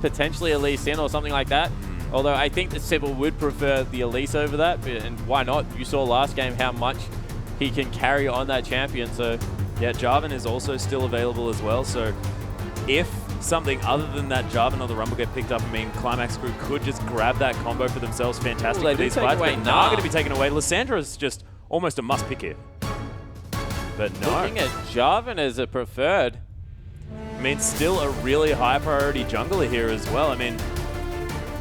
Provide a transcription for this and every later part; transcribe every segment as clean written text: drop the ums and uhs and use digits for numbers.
potentially a Lee Sin or something like that. Although I think that Sybil would prefer the Elise over that, and why not? You saw last game how much he can carry on that champion, so... Yeah, Jarvan is also still available as well, so if something other than that Jarvan or the Rumble get picked up, I mean, Qlimax Crew could just grab that combo for themselves. Fantastic for these fights, but are going to be taken away. Lissandra is just almost a must pick here. But no. Looking at Jarvan as a preferred. I mean, still a really high priority jungler here as well. I mean,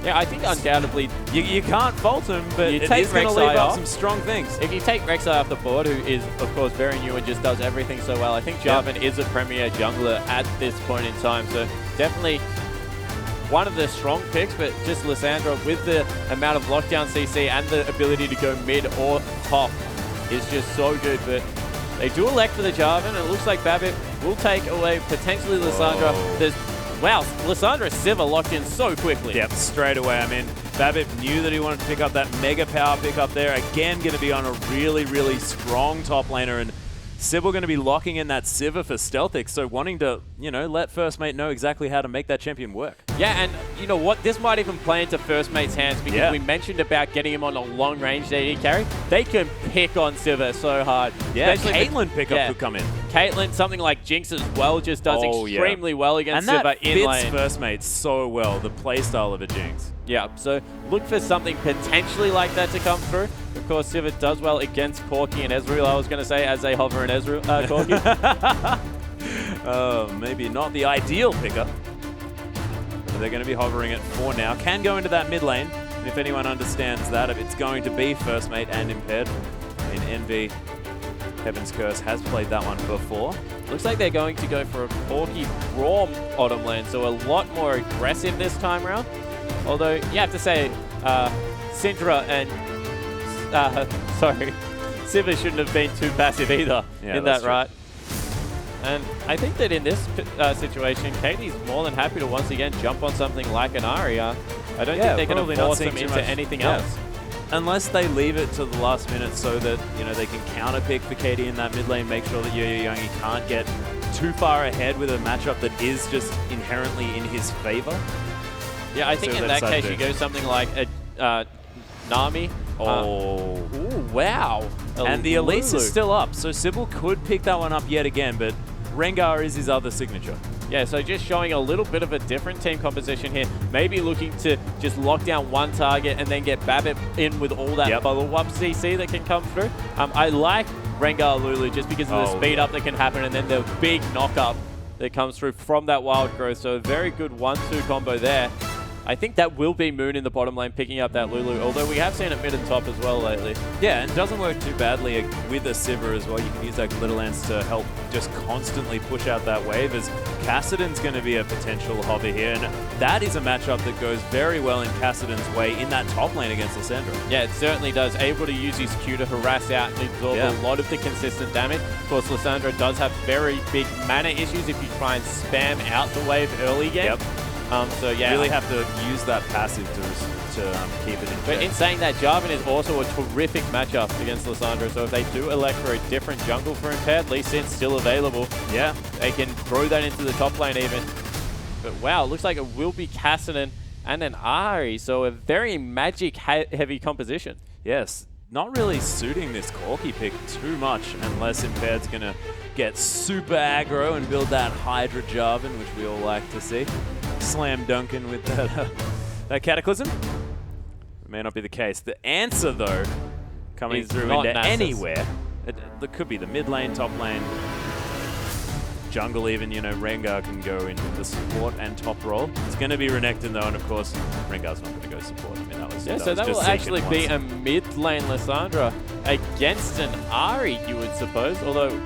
yeah, I think undoubtedly you can't fault him, but it is going to leave off up some strong things. If you take Rek'Sai off the board, who is, of course, very new and just does everything so well, I think Jarvan is a premier jungler at this point in time. So definitely one of the strong picks, but just Lissandra with the amount of lockdown CC and the ability to go mid or top is just so good. But they do elect for the Jarvan, and it looks like Babbitt will take away potentially Lissandra. Wow, Lissandra Sivir locked in so quickly. Yep, straight away. I mean, Babbitt knew that he wanted to pick up that mega power pick up there. Again, going to be on a really, really strong top laner, and Sybil going to be locking in that Sivir for Stealthix, so wanting to, you know, let First Mate know exactly how to make that champion work. Yeah, and you know what? This might even play into First Mate's hands because we mentioned about getting him on a long-range AD carry. They can pick on Sivir so hard. Yeah, Caitlyn pickup could come in. Caitlyn, something like Jinx as well, just does extremely well against Sivir in lane. And that fits First Mate so well, the playstyle of a Jinx. Yeah, so look for something potentially like that to come through. Of course, Sivir does well against Corki and Ezreal, I was going to say, as they hover in Ezreal, Corki. Maybe not the ideal pickup. But they're going to be hovering it for now. Can go into that mid lane. And if anyone understands that, it's going to be First Mate and Impaired. I mean, Envy, Heaven's Curse has played that one before. Looks like they're going to go for a Corki Braum bottom lane, so a lot more aggressive this time around. Although, you have to say, Syndra and... sorry, Sivir shouldn't have been too passive either in that, right? And I think that in this situation, Katie's more than happy to once again jump on something like an Ahri. I don't think they're going to force him into anything else. Unless they leave it to the last minute so that, you know, they can counter pick for Katie in that mid lane, make sure that Youngie can't get too far ahead with a matchup that is just inherently in his favor. Yeah, I think in that case you go something like a Nami. Ooh, wow. And the Elise is still up, so Sybil could pick that one up yet again, but Rengar is his other signature. Yeah, so just showing a little bit of a different team composition here. Maybe looking to just lock down one target and then get Babbitt in with all that follow-up CC that can come through. I like Rengar Lulu just because of the speed up that can happen and then the big knock-up that comes through from that wild growth. So a very good 1-2 combo there. I think that will be Moon in the bottom lane picking up that Lulu, although we have seen it mid and top as well lately. Yeah, and it doesn't work too badly with a Sivir as well. You can use that Glitter Lance to help just constantly push out that wave, as Kassadin's going to be a potential hover here, and that is a matchup that goes very well in Kassadin's way in that top lane against Lissandra. Yeah, it certainly does. Able to use his Q to harass out and absorb a lot of the consistent damage. Of course, Lissandra does have very big mana issues if you try and spam out the wave early game. So yeah, really have to use that passive to keep it in check. But in saying that, Jarvan is also a terrific matchup against Lissandra. So if they do elect for a different jungle for Impaired, Lee Sin's still available. Yeah, they can throw that into the top lane even. But wow, it looks like it will be Kassadin and an Ahri. So a very magic heavy composition. Yes, not really suiting this Corki pick too much unless Impaired's going to get super aggro and build that Hydra Jarvan, which we all like to see. Slam dunking with that Cataclysm. It may not be the case. The answer, though, coming through into anywhere. It could be the mid lane, top lane, jungle even. You know, Rengar can go into the support and top role. It's going to be Renekton, though, and of course, Rengar's not going to go support. I mean, that was so that will actually be a mid lane Lissandra against an Ahri, you would suppose. Although,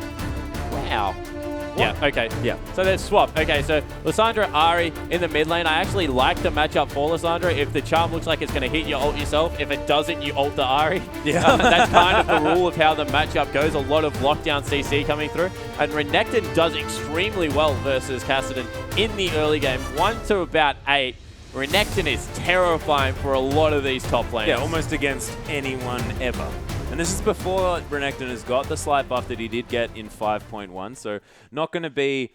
wow. Yeah, okay. Yeah. So they've swapped. Okay, so Lissandra, Ahri in the mid lane. I actually like the matchup for Lissandra. If the charm looks like it's going to hit, you ult yourself. If it doesn't, you ult the Ahri. Yeah. That's kind of the rule of how the matchup goes. A lot of lockdown CC coming through. And Renekton does extremely well versus Kassadin in the early game. 1 to about 8. Renekton is terrifying for a lot of these top lanes. Yeah, almost against anyone ever. And this is before Renekton has got the slight buff that he did get in 5.1, so not going to be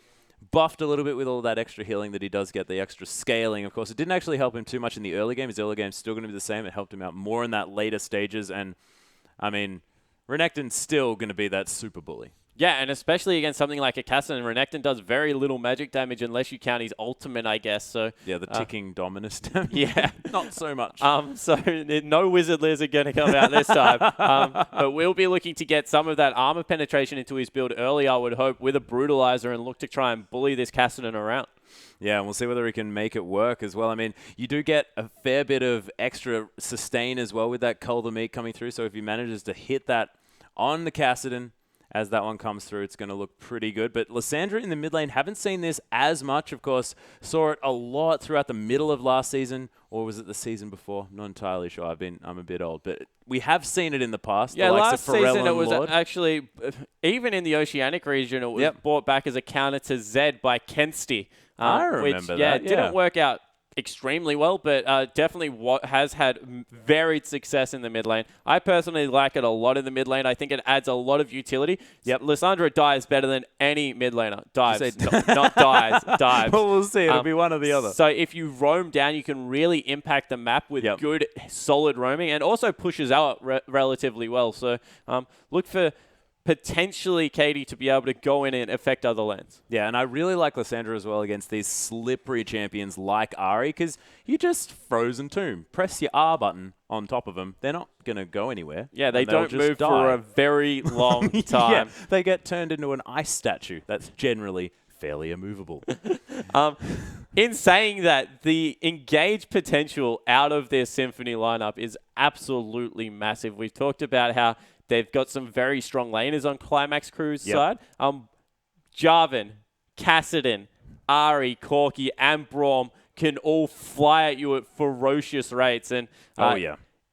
buffed a little bit with all that extra healing that he does get, the extra scaling. Of course, it didn't actually help him too much in the early game. His early game's still going to be the same. It helped him out more in that later stages. And, I mean, Renekton's still going to be that super bully. Yeah, and especially against something like a Kassadin, Renekton does very little magic damage unless you count his ultimate, I guess. So yeah, the ticking Dominus damage. Yeah. Not so much. So no Wizard Lizard going to come out this time. But we'll be looking to get some of that armor penetration into his build early, I would hope, with a Brutalizer and look to try and bully this Kassadin around. Yeah, and we'll see whether he can make it work as well. I mean, you do get a fair bit of extra sustain as well with that Cull the Meat coming through. So if he manages to hit that on the Kassadin, as that one comes through, it's going to look pretty good. But Lysandra in the mid lane, haven't seen this as much, of course. Saw it a lot throughout the middle of last season, or was it the season before? Not entirely sure. I'm a bit old. But we have seen it in the past. Yeah, last season it was actually, even in the Oceanic region, it was brought back as a counter to Zed by Kensty. I remember that. Yeah, didn't work out extremely well, but definitely has had varied success in the mid lane. I personally like it a lot in the mid lane. I think it adds a lot of utility. Yep, Lysandra dives better than any mid laner. Dives, not dives, dives. Well, we'll see. It'll be one or the other. So if you roam down, you can really impact the map with good, solid roaming, and also pushes out relatively well. So look for potentially Katie to be able to go in and affect other lanes. Yeah, and I really like Lysandra as well against these slippery champions like Ahri, because you just Frozen Tomb. Press your R button on top of them. They're not going to go anywhere. Yeah, they don't move for a very long time. Yeah, they get turned into an ice statue. That's generally fairly immovable. In saying that, the engage potential out of their Symphony lineup is absolutely massive. We've talked about how they've got some very strong laners on Qlimax Crew's side. Jarvan, Kassadin, Ahri, Corki, and Braum can all fly at you at ferocious rates. And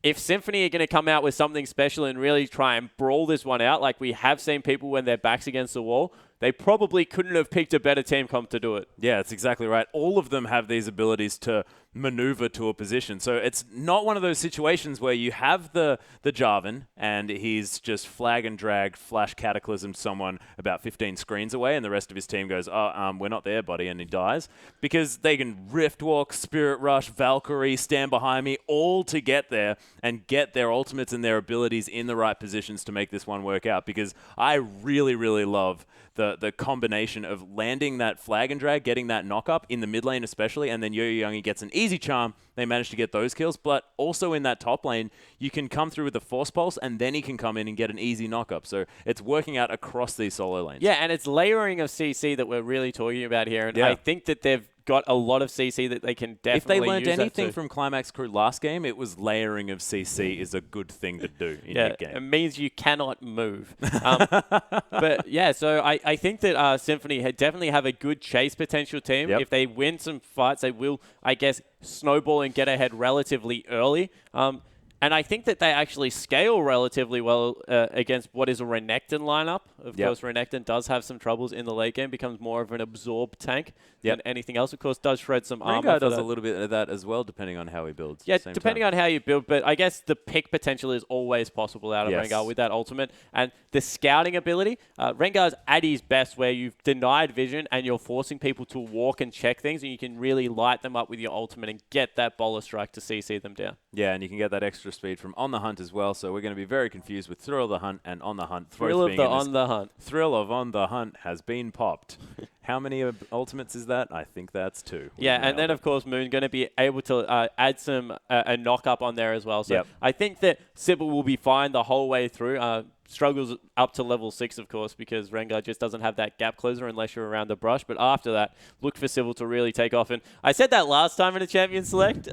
if Symphony are going to come out with something special and really try and brawl this one out, like we have seen people when their back's against the wall, they probably couldn't have picked a better team comp to do it. Yeah, that's exactly right. All of them have these abilities to maneuver to a position. So it's not one of those situations where you have the Jarvan and he's just flag and drag, flash cataclysm someone about 15 screens away and the rest of his team goes, we're not there, buddy, and he dies. Because they can Rift Walk, Spirit Rush, Valkyrie, stand behind me, all to get there and get their ultimates and their abilities in the right positions to make this one work out. Because I really, really love the combination of landing that flag and drag, getting that knock up in the mid lane especially, and then Yo-Youngi gets an easy charm. They manage to get those kills, but also in that top lane, you can come through with the Force Pulse, and then he can come in and get an easy knock up. So it's working out across these solo lanes. Yeah, and it's layering of CC that we're really talking about here, and I think that they've got a lot of CC that they can definitely use. If they learned anything from Qlimax Crew last game, it was layering of CC is a good thing to do in your game. It means you cannot move. But yeah, so I think that Symphony definitely have a good chase potential team. If they win some fights, they will, I guess, snowball and get ahead relatively early. And I think that they actually scale relatively well against what is a Renekton lineup. Of course, Renekton does have some troubles in the late game, becomes more of an absorb tank than anything else. Of course, does shred some armor. Rengar does a little bit of that as well, depending on how he builds. Yeah, depending on how you build. But I guess the pick potential is always possible out of Rengar with that ultimate. And the scouting ability, Rengar's at his best where you've denied vision and you're forcing people to walk and check things, and you can really light them up with your ultimate and get that bowler strike to CC them down. Yeah, and you can get that extra speed from On the Hunt as well, so we're going to be very confused with Thrill of the Hunt and On the Hunt. Thrill of the On the Hunt. Thrill of On the Hunt has been popped. How many ultimates is that? I think that's 2. Yeah, and then, of course, Moon going to be able to add some a knock-up on there as well. So I think that Sybil will be fine the whole way through. Struggles up to level 6, of course, because Rengar just doesn't have that gap closer unless you're around the brush. But after that, look for Sybil to really take off. And I said that last time in a Champion Select.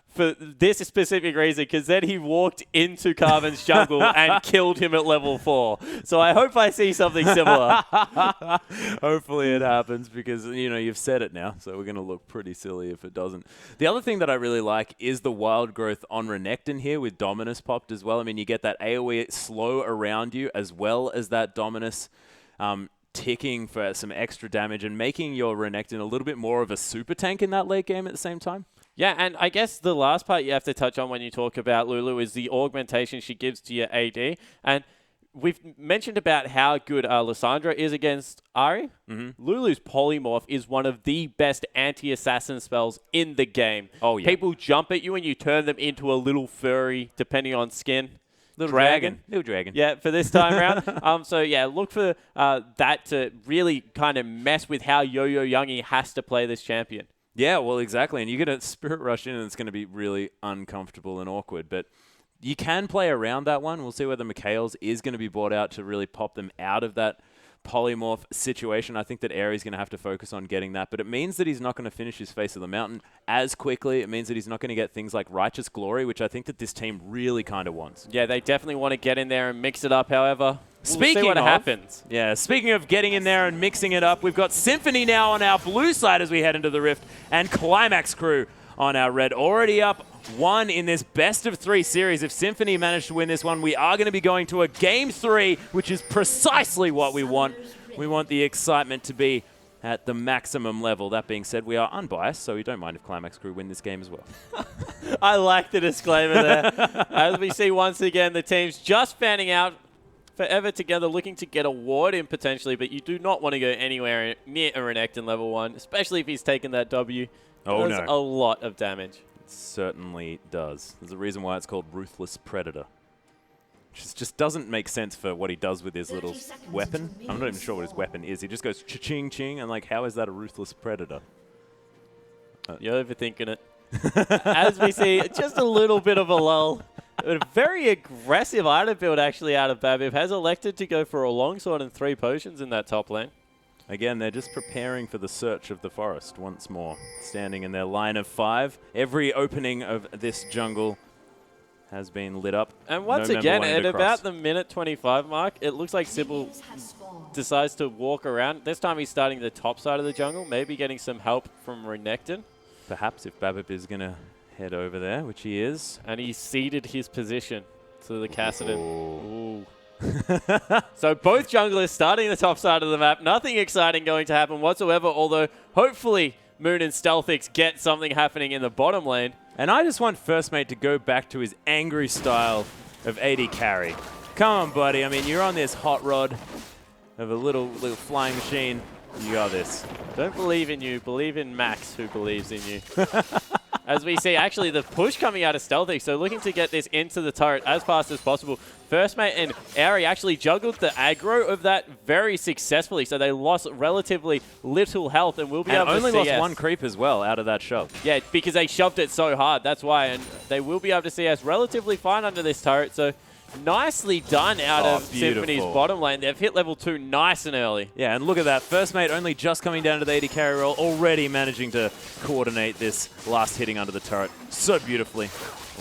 For this specific reason, because then he walked into Carvin's jungle and killed him at level 4. So I hope I see something similar. Hopefully it happens, because you've said it now, so we're going to look pretty silly if it doesn't. The other thing that I really like is the wild growth on Renekton here with Dominus popped as well. I mean, you get that AoE slow around you as well as that Dominus ticking for some extra damage and making your Renekton a little bit more of a super tank in that late game at the same time. Yeah, and I guess the last part you have to touch on when you talk about Lulu is the augmentation she gives to your AD. And we've mentioned about how good Lysandra is against Ahri. Lulu's Polymorph is one of the best anti-assassin spells in the game. Oh, yeah. People jump at you and you turn them into a little furry, depending on skin. Little dragon. Yeah, for this time around. So, yeah, look for that to really kind of mess with how Yo-Yo Youngie has to play this champion. Yeah, well, exactly. And you get a Spirit Rush in and it's going to be really uncomfortable and awkward. But you can play around that one. We'll see whether Mikhail's is going to be brought out to really pop them out of that polymorph situation. I think that Aries going to have to focus on getting that, but it means that he's not going to finish his Face of the Mountain as quickly. It means that he's not going to get things like Righteous Glory, which I think that this team really kind of wants. Yeah, they definitely want to get in there and mix it up, however. We'll see what happens. Yeah, speaking of getting in there and mixing it up, we've got Symphony now on our blue side as we head into the Rift, and Qlimax Crew on our red. Already up 1 in this best-of-3 series. If Symphony managed to win this one, we are going to be going to a Game 3, which is precisely what we want. We want the excitement to be at the maximum level. That being said, we are unbiased, so we don't mind if Qlimax Crew win this game as well. I like the disclaimer there. As we see once again, the teams just fanning out forever together, looking to get a ward in potentially, but you do not want to go anywhere near a Renekton level 1, especially if he's taken that W. Oh, Does a lot of damage. It certainly does. There's a reason why it's called Ruthless Predator. Just doesn't make sense for what he does with his little weapon. I'm not even sure what his weapon is. He just goes cha-ching, ching, and like, how is that a Ruthless Predator? You're overthinking it. As we see, just a little bit of a lull. A very aggressive item build actually out of Babib. Has elected to go for a longsword and 3 potions in that top lane. Again, they're just preparing for the search of the forest once more. Standing in their line of 5. Every opening of this jungle has been lit up. And once again, at about the minute 25 mark, it looks like Sybil decides to walk around. This time he's starting the top side of the jungle, maybe getting some help from Renekton. Perhaps if Babib is going to head over there, which he is. And he ceded his position to the Kassadin. Ooh. So both junglers starting the top side of the map. Nothing exciting going to happen whatsoever, although hopefully Moon and Stealthix get something happening in the bottom lane. And I just want First Mate to go back to his angry style of AD carry. Come on, buddy. I mean, you're on this hot rod of a little flying machine. You got this. Don't believe in you. Believe in Max, who believes in you. As we see, actually, the push coming out of Stealthix, so looking to get this into the turret as fast as possible. First Mate and Ari actually juggled the aggro of that very successfully, so they lost relatively little health and will be able to only CS. lost 1 creep as well out of that shove. Yeah, because they shoved it so hard, that's why, and they will be able to CS relatively fine under this turret, so nicely done out of Symphony's bottom lane. They've hit level 2 nice and early. Yeah, and look at that. First Mate only just coming down to the AD carry roll, already managing to coordinate this last hitting under the turret so beautifully.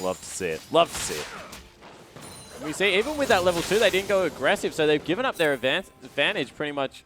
Love to see it. Love to see it. We see, even with that level 2, they didn't go aggressive, so they've given up their advantage pretty much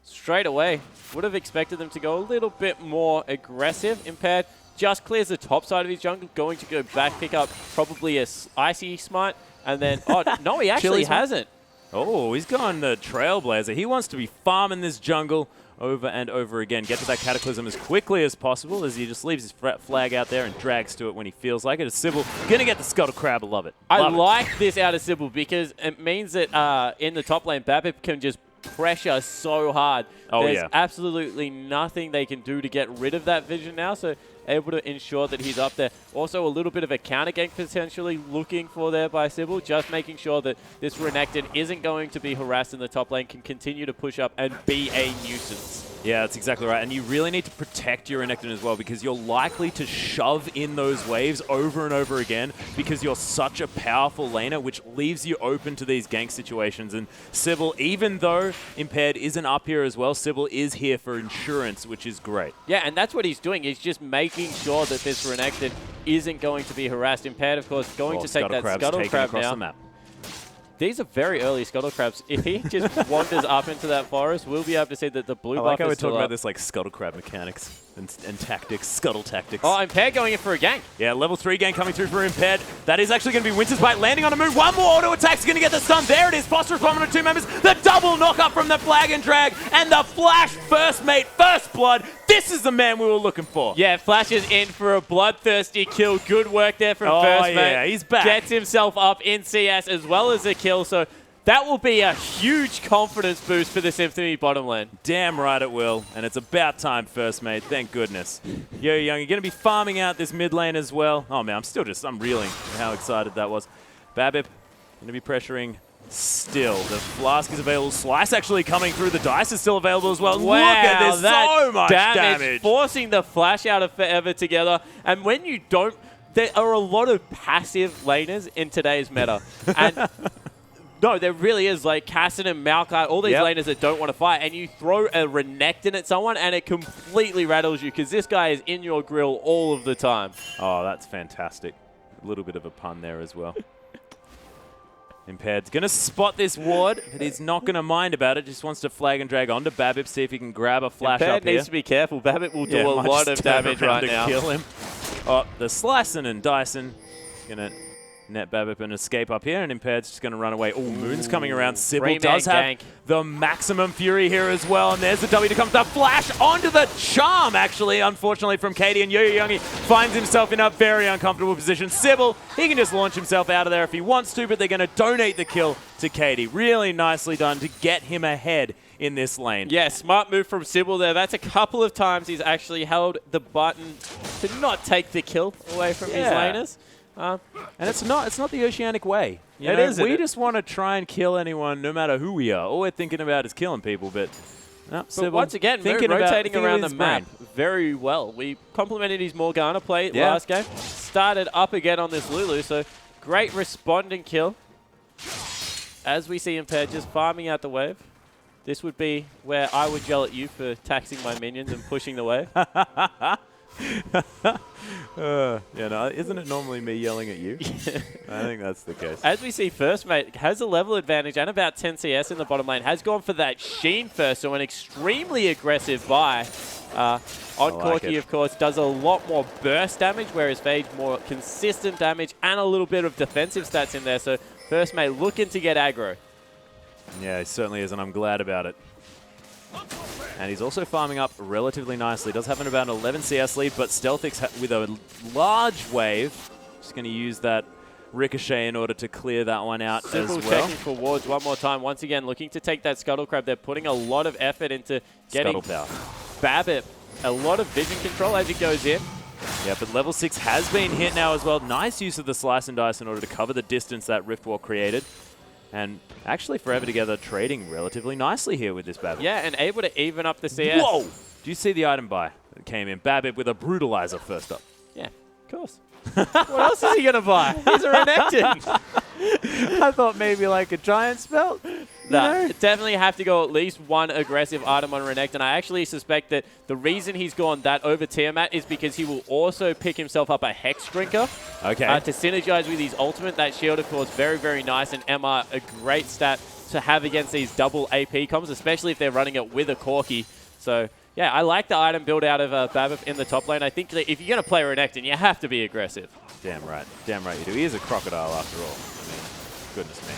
straight away. Would have expected them to go a little bit more aggressive. Impaired just clears the top side of his jungle, going to go back, pick up probably a Icy Smite, and then, oh, no, he actually hasn't. Oh, he's gone the Trailblazer. He wants to be farming this jungle over and over again. Get to that Cataclysm as quickly as possible as he just leaves his flag out there and drags to it when he feels like it. As Sybil going to get the Scuttle Crab. I love it. I like this out of Sybil because it means that in the top lane, Babib can just pressure so hard. There's absolutely nothing they can do to get rid of that vision now, so able to ensure that he's up there. Also a little bit of a counter gank potentially looking for there by Sybil, just making sure that this Renekton isn't going to be harassed in the top lane, can continue to push up and be a nuisance. Yeah, that's exactly right. And you really need to protect your Renekton as well because you're likely to shove in those waves over and over again because you're such a powerful laner, which leaves you open to these gank situations. And Sybil, even though Impaired isn't up here as well, Sybil is here for insurance, which is great. Yeah, and that's what he's doing. He's just making sure that this Renekton isn't going to be harassed. Impaired, of course, going to take that Scuttle Crab now. The map. These are very early Scuttle Crabs. If he just wanders up into that forest, we'll be able to see that the blue buff is still up. I like how we're talking about this like Scuttle Crab mechanics and tactics, Scuttle tactics. Oh, Impaired going in for a gank. Yeah, level 3 gank coming through for Impaired. That is actually going to be Winter's Bite landing on a move. One more auto attack is going to get the stun. There it is. Phosphorus Bomb on 2 members. The double knock up from the flag and drag. And the Flash First Mate, First Blood. This is the man we were looking for. Yeah, Flash is in for a bloodthirsty kill. Good work there from First Mate. Yeah, he's back. Gets himself up in CS as well as a kill. So That will be a huge confidence boost for the Symphony bottom lane. Damn right it will. And it's about time, first mate. Thank goodness. Yo, Young, you're going to be farming out this mid lane as well. Oh, man, I'm reeling how excited that was. Babip going to be pressuring still. The Flask is available. Slice actually coming through. The Dice is still available as well. Wow, look at this. So much damage. Forcing the flash out of Forever Together. And when you don't, there are a lot of passive laners in today's meta. And no, there really is, like Cassin and Malkite, all these laners that don't want to fight, and you throw a Renekton at someone, and it completely rattles you, because this guy is in your grill all of the time. Oh, that's fantastic. A little bit of a pun there as well. Impaired's going to spot this ward, but he's not going to mind about it. Just wants to flag and drag onto Babip, see if he can grab a flash Impaired up here. needs to be careful. Babip will do a lot of damage right now. Kill him. Oh, the Slicing and Dyson going to net Babip an escape up here, and Impaired's just going to run away. Oh, Moon's coming around. Sybil does have the maximum fury here as well, and there's the W to come to flash onto the charm, actually, unfortunately, from Katie, and Yo-Yo Youngie finds himself in a very uncomfortable position. Sybil, he can just launch himself out of there if he wants to, but they're going to donate the kill to Katie. Really nicely done to get him ahead in this lane. Yeah, smart move from Sybil there. That's a couple of times he's actually held the button to not take the kill away from his laners. And it's not the Oceanic way. It isn't. We just want to try and kill anyone, no matter who we are. All we're thinking about is killing people. But once again, rotating around the map very well. We complimented his Morgana play last game. Started up again on this Lulu, so great responding kill. As we see Impaired just farming out the wave. This would be where I would yell at you for taxing my minions and pushing the wave. Isn't it normally me yelling at you? I think that's the case. As we see, First Mate has a level advantage and about 10 CS in the bottom lane. Has gone for that Sheen first, so an extremely aggressive buy. On Corki, of course, does a lot more burst damage, whereas Phage more consistent damage and a little bit of defensive stats in there. So First Mate looking to get aggro. Yeah, he certainly is, and I'm glad about it. And he's also farming up relatively nicely. Does have about an 11 CS lead, but Stealthix with a large wave. Just going to use that Ricochet in order to clear that one out as well. Checking for wards one more time. Once again, looking to take that Scuttle Crab. They're putting a lot of effort into getting Babip a lot of vision control as it goes in. Yeah, but level 6 has been hit now as well. Nice use of the Slice and Dice in order to cover the distance that Rift Wall created. And actually, Forever Together trading relatively nicely here with this Babip. Yeah, and able to even up the CS. Whoa! Do you see the item buy that came in? Babip with a Brutalizer first up. Yeah, of course. What else is he going to buy? He's a Renekton. I thought maybe like a giant spell. No, definitely have to go at least one aggressive item on Renekton. I actually suspect that the reason he's gone that over Tiamat is because he will also pick himself up a Hex Drinker to synergize with his ultimate. That shield, of course, very, very nice, and MR, a great stat to have against these double AP comms, especially if they're running it with a Corki. So, yeah, I like the item build out of Babip in the top lane. I think that if you're going to play Renekton, you have to be aggressive. Damn right you do. He is a crocodile after all. I mean, goodness me.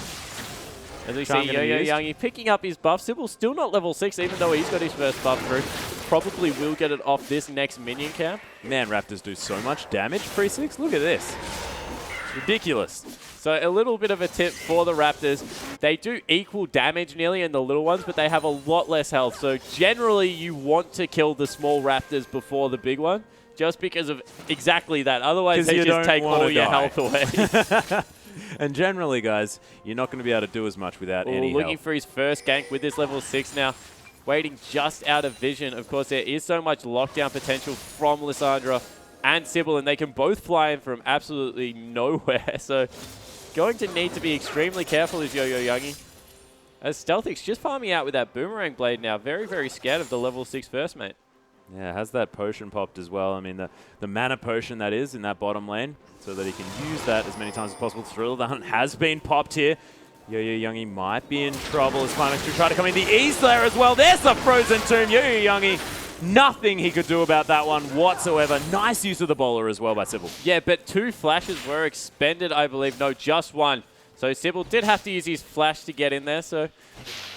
As we see Yo-Yo Youngie picking up his buff. Sybil still not level 6, even though he's got his first buff through. Probably will get it off this next minion camp. Man, Raptors do so much damage pre-6. Look at this. It's ridiculous. So a little bit of a tip for the Raptors. They do equal damage nearly in the little ones, but they have a lot less health. So generally you want to kill the small Raptors before the big one, just because of exactly that. Otherwise they just take all your health away. And generally, guys, you're not going to be able to do as much without any help. Looking for his first gank with this level 6 now. Waiting just out of vision. Of course, there is so much lockdown potential from Lissandra and Sybil, and they can both fly in from absolutely nowhere. So going to need to be extremely careful is Yo-Yo Youngie. As Stealthix just farming out with that Boomerang Blade now. Very, very scared of the level 6 First Mate. Yeah, has that potion popped as well. I mean, the mana potion that is in that bottom lane, so that he can use that as many times as possible. Thrill the Hunt has been popped here. Yo-Yo Youngie might be in trouble as Climax Crew try to come in the east there as well. There's the Frozen Tomb. Yo-Yo Youngie, nothing he could do about that one whatsoever. Nice use of the bowler as well by Sybil. Yeah, but 2 flashes were expended, I believe. No, just 1. So Sybil did have to use his flash to get in there, so...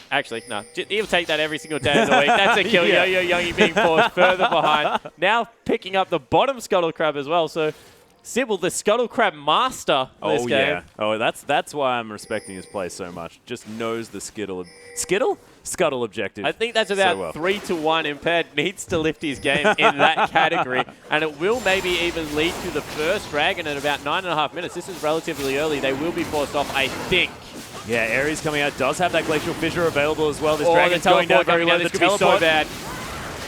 Actually, no. He'll take that every single day of the week. That's a kill. Yo-Yo Youngie being forced further behind. Now picking up the bottom Scuttle Crab as well. So Sybil, the Scuttle Crab master this game. Yeah. Oh, that's why I'm respecting his play so much. Just knows the Scuttle objective. I think that's about so well. 3-1. Impaired needs to lift his game in that category, and it will maybe even lead to the first Dragon in about 9.5 minutes. This is relatively early. They will be forced off, I think. Yeah, Aries coming out does have that Glacial Fissure available as well. This the Dragon's going down teleport very coming low. down. The This could be so bad.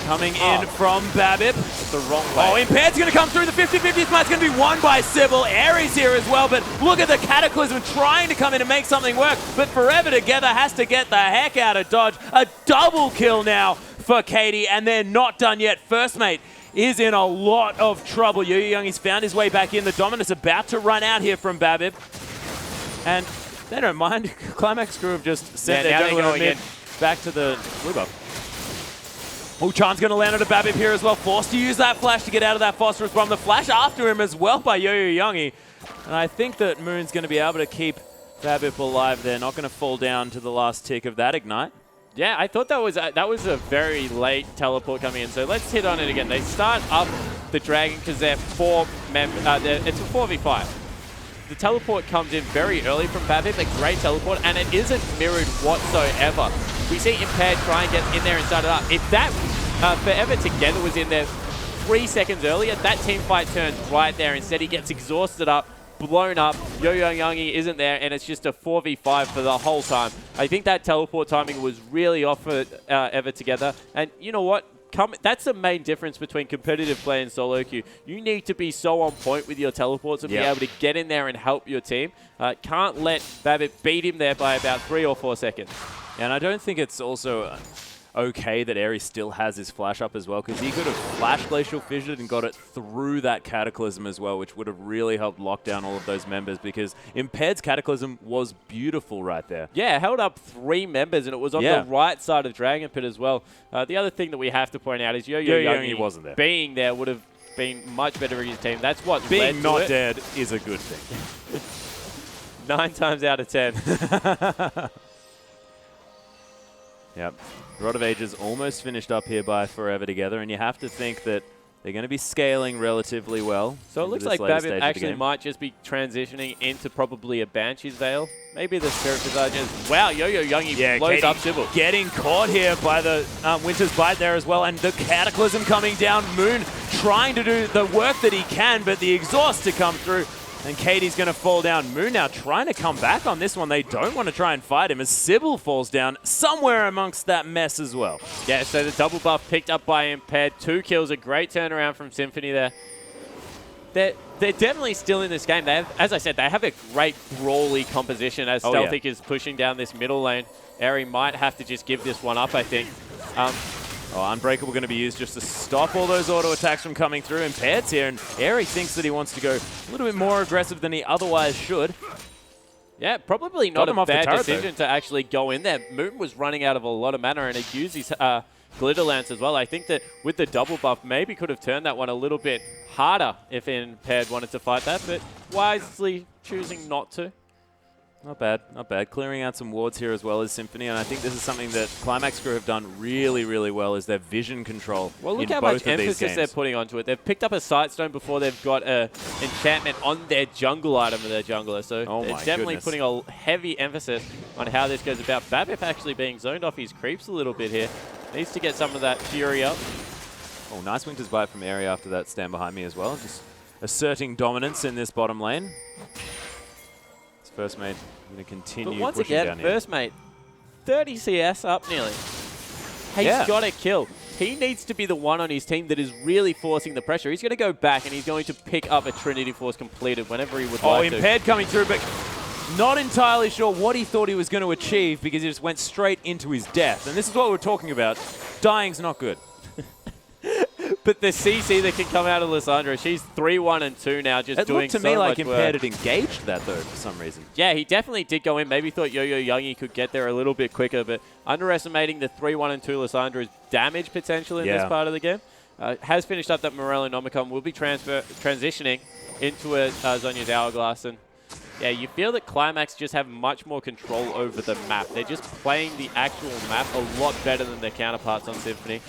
Coming in from Babip. The wrong way. Oh, Impaired's going to come through. The 50-50 match going to be won by Sybil. Aries here as well, but look at the Cataclysm trying to come in and make something work. But Forever Together has to get the heck out of dodge. A double kill now for Katie, and they're not done yet. First Mate is in a lot of trouble. Yo-Yo Youngi's found his way back in. The Dominant's about to run out here from Babip. And they don't mind. Climax Crew have just sent their jungler mid back to the blue buff. Oh, Chan's going to land on a Babip here as well. Forced to use that flash to get out of that Phosphorus bomb. The flash after him as well by Yo-Yo Youngi. And I think that Moon's going to be able to keep Babip alive there. Not going to fall down to the last tick of that Ignite. Yeah, I thought that was a very late teleport coming in. So let's hit on it again. They start up the Dragon because they're it's a 4v5. The teleport comes in very early from Babip, a great teleport, and it isn't mirrored whatsoever. We see Impaired try and get in there and start it up. If that Forever Together was in there 3 seconds earlier, that team fight turns right there. Instead, he gets exhausted up, blown up. Yo-Yo Youngi isn't there, and it's just a 4v5 for the whole time. I think that teleport timing was really off for Ever Together. And you know what? That's the main difference between competitive play and solo queue. You need to be so on point with your teleports and be able to get in there and help your team. Can't let Babip beat him there by about 3 or 4 seconds. And I don't think it's also okay that Aries still has his flash up as well, because he could have flash Glacial Fissured and got it through that Cataclysm as well, which would have really helped lock down all of those members, because Impaired's Cataclysm was beautiful right there. Yeah, it held up 3 members, and it was on the right side of Dragon Pit as well. The other thing that we have to point out is Yo-Yo Youngi wasn't there. Being there would have been much better for his team. That's what being not dead is a good thing. 9 times out of 10. Yep. Rod of Ages almost finished up here by Forever Together, and you have to think that they're going to be scaling relatively well. So it looks like Babip actually might just be transitioning into probably a Banshee's Veil. Maybe the Spirit Visage is... Wow, Yo-Yo Youngi blows up Sybil. Getting caught here by the Winter's Bite there as well, and the Cataclysm coming down. Moon trying to do the work that he can, but the exhaust to come through. And Katie's going to fall down. Moon now trying to come back on this one. They don't want to try and fight him as Sybil falls down somewhere amongst that mess as well. Yeah, so the double buff picked up by Impaired. 2 kills, a great turnaround from Symphony there. They're definitely still in this game. They have, as I said, they have a great brawly composition as Stealthic is pushing down this middle lane. Ari might have to just give this one up, I think. Unbreakable going to be used just to stop all those auto attacks from coming through. Impaired's here, and Airy thinks that he wants to go a little bit more aggressive than he otherwise should. Yeah, probably not a bad decision to actually go in there. Moon was running out of a lot of mana, and he used his Glitter Lance as well. I think that with the double buff, maybe could have turned that one a little bit harder if Impaired wanted to fight that, but wisely choosing not to. Not bad, not bad. Clearing out some wards here as well as Symphony, and I think this is something that Climax Crew have done really, really well, is their vision control. Well, look how much emphasis they're putting onto it. They've picked up a Sightstone before they've got an enchantment on their jungle item of their jungler, so they're definitely putting a heavy emphasis on how this goes about. Babip actually being zoned off his creeps a little bit here. Needs to get some of that fury up. Oh, nice Winter's Bite from Area after that stand behind me as well. Just asserting dominance in this bottom lane. First Mate going to continue but once pushing again, down here. First Mate, 30 CS up nearly. He's got a kill. He needs to be the one on his team that is really forcing the pressure. He's going to go back and he's going to pick up a Trinity Force completed whenever he would like to. Impaired coming through, but not entirely sure what he thought he was going to achieve because he just went straight into his death. And this is what we're talking about. Dying's not good. But the CC that can come out of Lissandra, she's 3-1-2 now, just doing so much work. It looked to me like Impaired had engaged that, though, for some reason. Yeah, he definitely did go in. Maybe thought Yo-Yo Youngi could get there a little bit quicker, but underestimating the 3-1-2 Lissandra's damage potential in this part of the game. Has finished up that Morello Nomicon, will be transitioning into a Zhonya's Hourglass. And yeah, you feel that Climax just have much more control over the map. They're just playing the actual map a lot better than their counterparts on Symphony.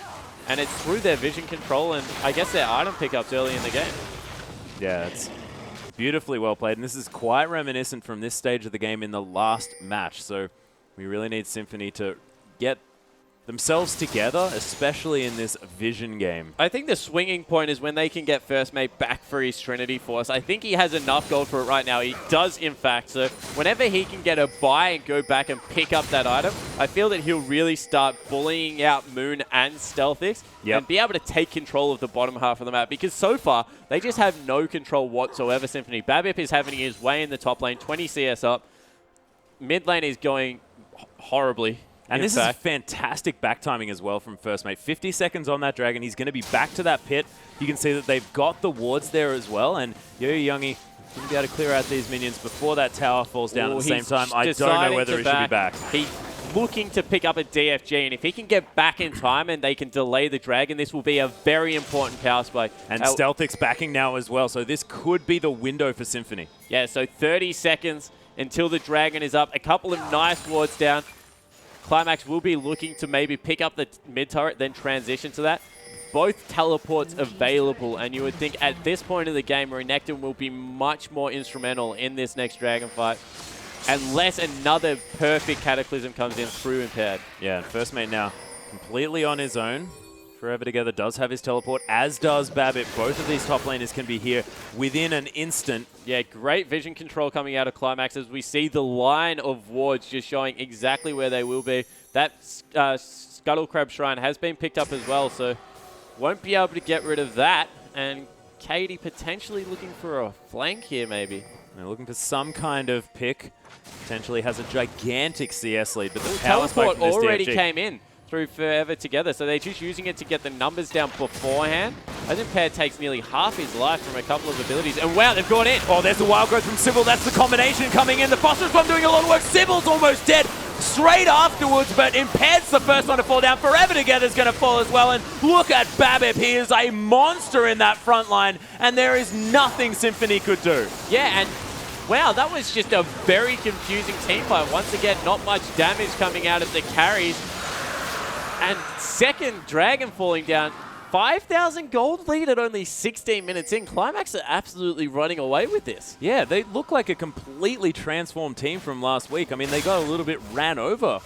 And it's through their vision control and I guess their item pickups early in the game. Yeah, Beautifully well played, and this is quite reminiscent from this stage of the game in the last match. So we really need Symphony to get themselves together, especially in this vision game. I think the swinging point is when they can get First Mate back for his Trinity Force. I think he has enough gold for it right now. He does, in fact. So whenever he can get a buy and go back and pick up that item, I feel that he'll really start bullying out Moon and Stealthix and be able to take control of the bottom half of the map. Because so far, they just have no control whatsoever, Symphony. Babip is having his way in the top lane, 20 CS up. Mid lane is going horribly. And this is fantastic back timing as well from First Mate. 50 seconds on that Dragon. He's going to be back to that pit. You can see that they've got the wards there as well. And Youngie going to be able to clear out these minions before that tower falls down at the same time. I don't know whether he should be back. He's looking to pick up a DFG. And if he can get back in time and they can delay the Dragon, this will be a very important power spike. And Stealthix backing now as well. So this could be the window for Symphony. Yeah, so 30 seconds until the Dragon is up. A couple of nice wards down. Climax will be looking to maybe pick up the mid turret, then transition to that. Both teleports available, and you would think at this point of the game, Renekton will be much more instrumental in this next Dragon fight, unless another perfect Cataclysm comes in through Impaired. Yeah, and First Mate now completely on his own. Forever Together does have his teleport, as does Babip. Both of these top laners can be here within an instant. Yeah, great vision control coming out of Climax as we see the line of wards just showing exactly where they will be. That Scuttle Crab Shrine has been picked up as well, so won't be able to get rid of that. And Katie potentially looking for a flank here, maybe. They're looking for some kind of pick. Potentially has a gigantic CS lead, but the power spike from this already DFG came in through Forever Together, so they're just using it to get the numbers down beforehand. As Impaired takes nearly half his life from a couple of abilities, and wow, they've gone in. Oh, there's the Wild Growth from Sybil. That's the combination coming in. The Phosphorus Bomb doing a lot of work. Sybil's almost dead straight afterwards, but Impaired's the first one to fall down. Forever Together's going to fall as well, and look at Babip. He is a monster in that front line, and there is nothing Symphony could do. Yeah, and wow, that was just a very confusing team fight. Once again, not much damage coming out of the carries. And second Dragon falling down. 5,000 gold lead at only 16 minutes in. Climax are absolutely running away with this. Yeah, they look like a completely transformed team from last week. I mean, they got a little bit ran over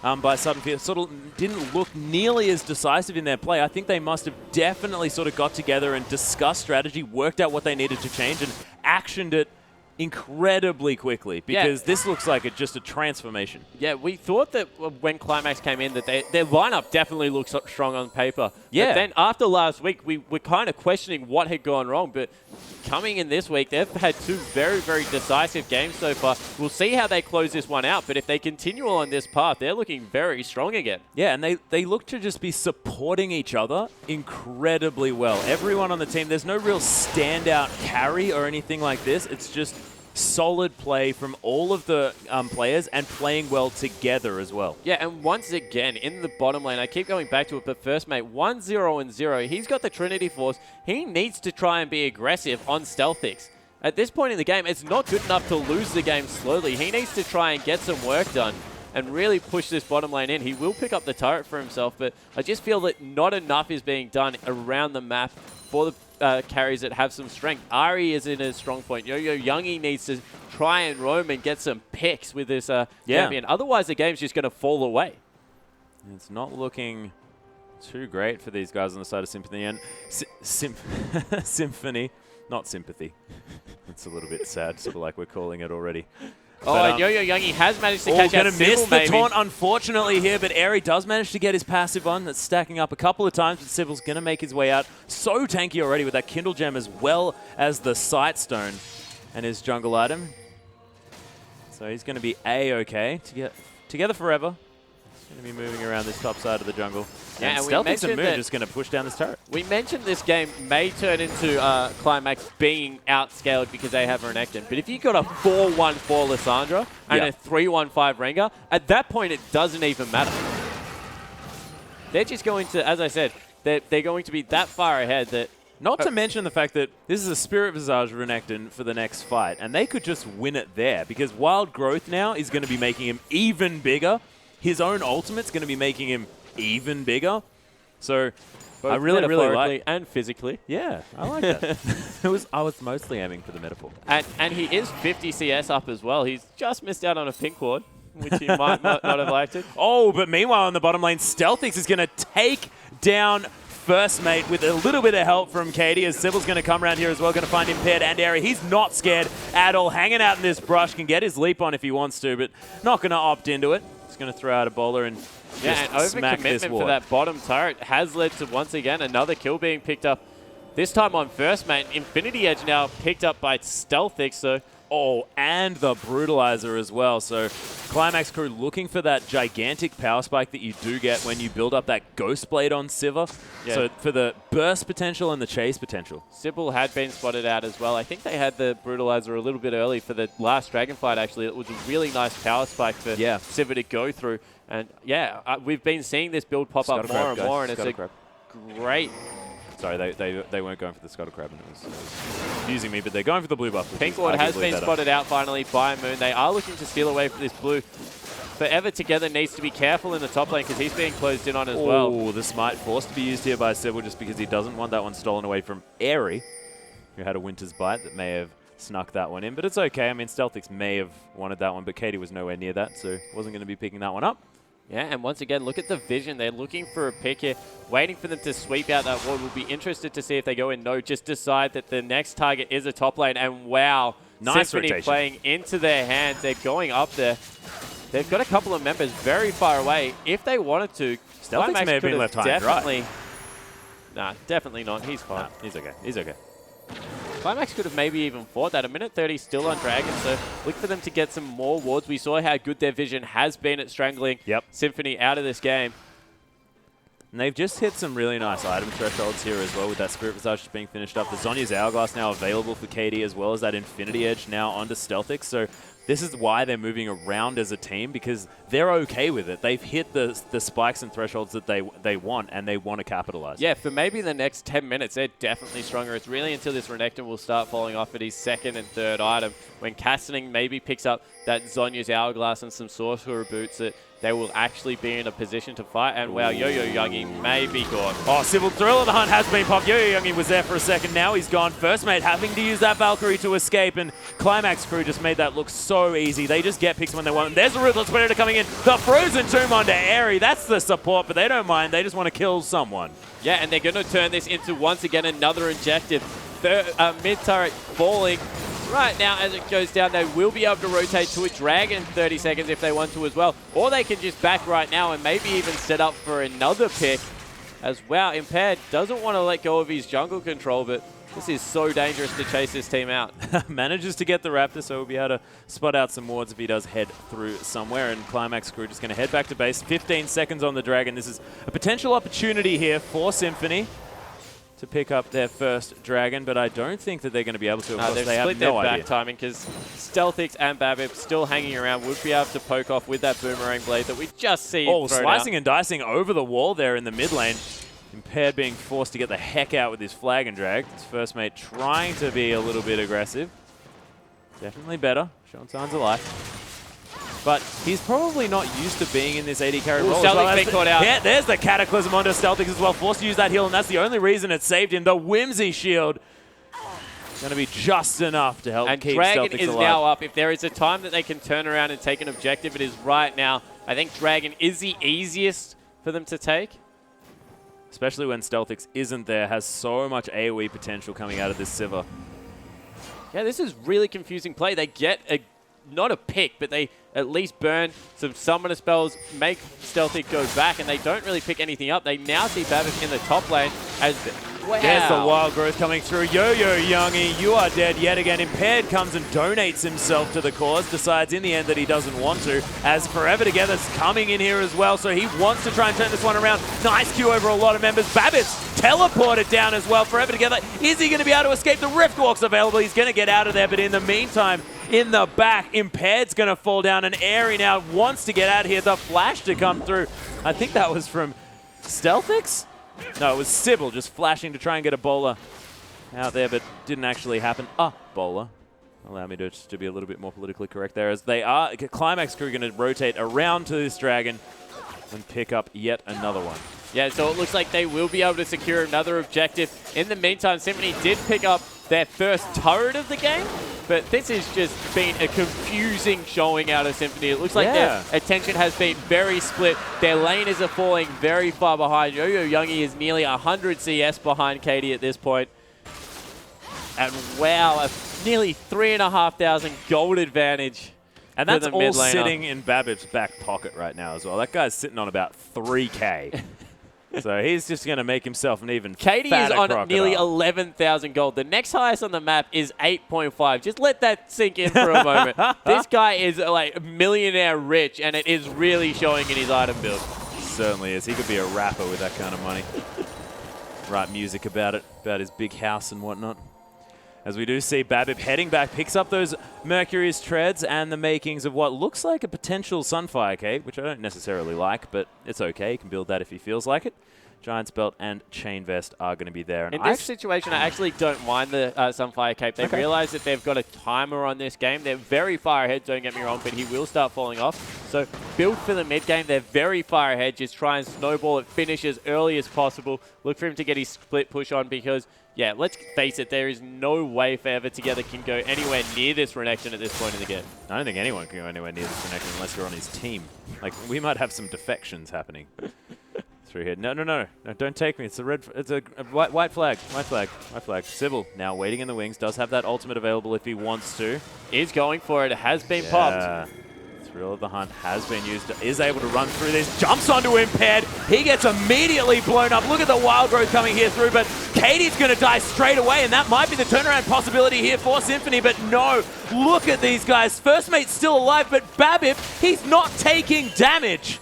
by Sudden Fear. Sort of didn't look nearly as decisive in their play. I think they must have definitely sort of got together and discussed strategy, worked out what they needed to change, and actioned it incredibly quickly, because this looks like just a transformation. Yeah, we thought that when Climax came in that their lineup definitely looks strong on paper. Yeah. But then after last week, we were kind of questioning what had gone wrong. But coming in this week, they've had two very, very decisive games so far. We'll see how they close this one out. But if they continue on this path, they're looking very strong again. Yeah, and they look to just be supporting each other incredibly well. Everyone on the team, there's no real standout carry or anything like this. It's just solid play from all of the players and playing well together as well. Yeah, and once again, in the bottom lane, I keep going back to it, but First Mate, 1-0-0. He's got the Trinity Force. He needs to try and be aggressive on Stealthix. At this point in the game, it's not good enough to lose the game slowly. He needs to try and get some work done and really push this bottom lane in. He will pick up the turret for himself, but I just feel that not enough is being done around the map for the carries that have some strength. Ari is in a strong point. Youngie needs to try and roam and get some picks with this champion. Otherwise, the game's just going to fall away. It's not looking too great for these guys on the side of Symphony. And Symphony, not Sympathy. It's a little bit sad, sort of like we're calling it already. And Youngie has managed to catch out going to miss the taunt, unfortunately, here, but Airy does manage to get his passive on. That's stacking up a couple of times, but Sybil's going to make his way out. So tanky already with that Kindle Gem as well as the Sight Stone and his jungle item. So he's going to be A-okay. Together forever. He's going to be moving around this top side of the jungle. Yeah, and Stealthix and Moon just going to push down this turret. We mentioned this game may turn into Climax being outscaled because they have Renekton. But if you got a 4-1 for Lissandra and a 3-1-5 Rengar, at that point it doesn't even matter. They're just going to, as I said, they're going to be that far ahead that... Not to mention the fact that this is a Spirit Visage Renekton for the next fight, and they could just win it there, because Wild Growth now is going to be making him even bigger. His own ultimate's going to be making him even bigger. So Both I really metaphorically like and physically. Yeah, I like that. I was mostly aiming for the metaphor. And he is 50 CS up as well. He's just missed out on a pink ward, which he might not have liked it. Oh, but meanwhile in the bottom lane, Stealthix is going to take down First Mate with a little bit of help from Katie, as Sybil's going to come around here as well, going to find Impaired and Airy. He's not scared at all, hanging out in this brush, can get his leap on if he wants to, but not going to opt into it. He's going to throw out a bowler and and overcommitment for that bottom turret has led to, once again, another kill being picked up. This time on First Mate. Infinity Edge now picked up by Stealthix, so... Oh, and the Brutalizer as well. So Qlimax Crew looking for that gigantic power spike that you do get when you build up that Ghost Blade on Sivir. Yeah. So for the burst potential and the chase potential. Sybil had been spotted out as well. I think they had the Brutalizer a little bit early for the last Dragon fight, actually. It was a really nice power spike for Sivir to go through. And yeah, we've been seeing this build pop up more and more, and it's a great... Sorry, they weren't going for the Scuttle Crab, and it was confusing me, but they're going for the blue buff. Pink ward has been spotted out finally by Moon. They are looking to steal away from this blue. Forever Together needs to be careful in the top lane because he's being closed in on as well. Oh, the Smite forced to be used here by Sybil just because he doesn't want that one stolen away from Airy, who had a Winter's Bite that may have snuck that one in, but it's okay. I mean, Stealthix may have wanted that one, but Katie was nowhere near that, so wasn't going to be picking that one up. Yeah, and once again, look at the vision. They're looking for a pick here, waiting for them to sweep out that ward. We'll be interested to see if they go in. No, just decide that the next target is a top lane. And wow, nice Symphony rotation. Playing into their hands. They're going up there. They've got a couple of members very far away. If they wanted to, Stealthix may have been left high and dry. Nah, definitely not. He's fine. Nah, he's okay. He's okay. Climax could have maybe even fought that. A minute 30 still on Dragon, so look for them to get some more wards. We saw how good their vision has been at strangling Symphony out of this game. And they've just hit some really nice item thresholds here as well with that Spirit Visage just being finished up. The Zhonya's Hourglass now available for KD as well as that Infinity Edge now onto Stealthix. So this is why they're moving around as a team, because they're okay with it. They've hit the spikes and thresholds that they want, and they want to capitalize. Yeah, for maybe the next 10 minutes, they're definitely stronger. It's really until this Renekton will start falling off at his second and third item. When Castaning maybe picks up that Zhonya's Hourglass and some Sorcerer Boots, that they will actually be in a position to fight. And wow, Yo-Yo Youngie may be gone. Oh, Sybil, Thrill of the Hunt has been popped. Yo-Yo Youngie was there for a second. Now he's gone. First Mate having to use that Valkyrie to escape, and Qlimax Crew just made that look so easy. They just get picks when they want. And there's a Ruthless Predator coming in. The Frozen Tomb onto Airy. That's the support, but they don't mind. They just want to kill someone. Yeah, and they're going to turn this into, once again, another objective. Mid-turret falling. Right now, as it goes down, they will be able to rotate to a Dragon 30 seconds if they want to as well. Or they can just back right now and maybe even set up for another pick as well. Impaired doesn't want to let go of his jungle control, but this is so dangerous to chase this team out. Manages to get the Raptor, so we'll be able to spot out some wards if he does head through somewhere. And Qlimax Crew just going to head back to base. 15 seconds on the Dragon. This is a potential opportunity here for Symphony to pick up their first Dragon, but I don't think that they're going to be able to. They've split their back timing because Stealthix and Babib still hanging around would be able to poke off with that Boomerang Blade that we just see. Oh, slicing and dicing over the wall there in the mid lane. Impaired being forced to get the heck out with his Flag and Drag. His First Mate trying to be a little bit aggressive. Definitely better, showing signs of life. But he's probably not used to being in this AD carry role. Stealthix being caught out. Yeah, there's the Cataclysm onto Stealthix as well. Forced to use that heal, and that's the only reason it saved him. The Whimsy Shield going to be just enough to help keep Stealthix alive. And Dragon is now up. If there is a time that they can turn around and take an objective, it is right now. I think Dragon is the easiest for them to take. Especially when Stealthix isn't there, has so much AoE potential coming out of this Sivir. Yeah, this is really confusing play. They get not a pick, but they at least burn some summoner spells, make Stealthix go back, and they don't really pick anything up. They now see Babbitt in the top lane as... Wow. There's the Wild Growth coming through. Yo-Yo Youngie, you are dead yet again. Impaired comes and donates himself to the cause, decides in the end that he doesn't want to, as Forever Together's coming in here as well, so he wants to try and turn this one around. Nice queue over a lot of members. Babbitt's teleported down as well. Forever Together, is he going to be able to escape? The Rift Walk's available. He's going to get out of there, but in the meantime, in the back, Impaired's going to fall down, and Airy now wants to get out of here. The flash to come through. I think that was from Stealthix? No, it was Sybil just flashing to try and get a bowler out there, but didn't actually happen. A bowler. Allow me to be a little bit more politically correct there, as they are. Qlimax Crew going to rotate around to this Dragon and pick up yet another one. Yeah, so it looks like they will be able to secure another objective. In the meantime, Symphony did pick up their first turret of the game, but this has just been a confusing showing out of Symphony. It looks like their attention has been very split. Their laners are falling very far behind. Yo-Yo Youngie is nearly 100 CS behind Katie at this point. And wow, a nearly 3,500 gold advantage. And that's all sitting in Babip's back pocket right now as well. That guy's sitting on about 3K. So he's just going to make himself an even Katie fatter is on crocodile. nearly 11,000 gold. The next highest on the map is 8.5. Just let that sink in for a moment. This guy is like millionaire rich, and it is really showing in his item build. Certainly is. He could be a rapper with that kind of money. Write music about it, about his big house and whatnot. As we do see Babip heading back, picks up those Mercury's treads and the makings of what looks like a potential Sunfire Cape, which I don't necessarily like, but it's okay. He can build that if he feels like it. Giant's Belt and Chain Vest are going to be there. And in this situation, I actually don't mind the Sunfire Cape. They've realized that they've got a timer on this game. They're very far ahead, don't get me wrong, but he will start falling off. So build for the mid game. They're very far ahead. Just try and snowball it, finish as early as possible. Look for him to get his split push on because, yeah, let's face it, there is no way Forever Together can go anywhere near this Renekton at this point in the game. I don't think anyone can go anywhere near this Renekton unless you're on his team. Like, we might have some defections happening. Through here. No, don't take me. It's a white flag. White flag. Sybil now waiting in the wings. Does have that ultimate available if he wants to. Is going for it. It has been popped. Thrill of the Hunt has been used. Is able to run through this. Jumps onto Impaired. He gets immediately blown up. Look at the wild growth coming here through, but Katie's going to die straight away, and that might be the turnaround possibility here for Symphony, but no. Look at these guys. First mate's still alive, but Babip, he's not taking damage.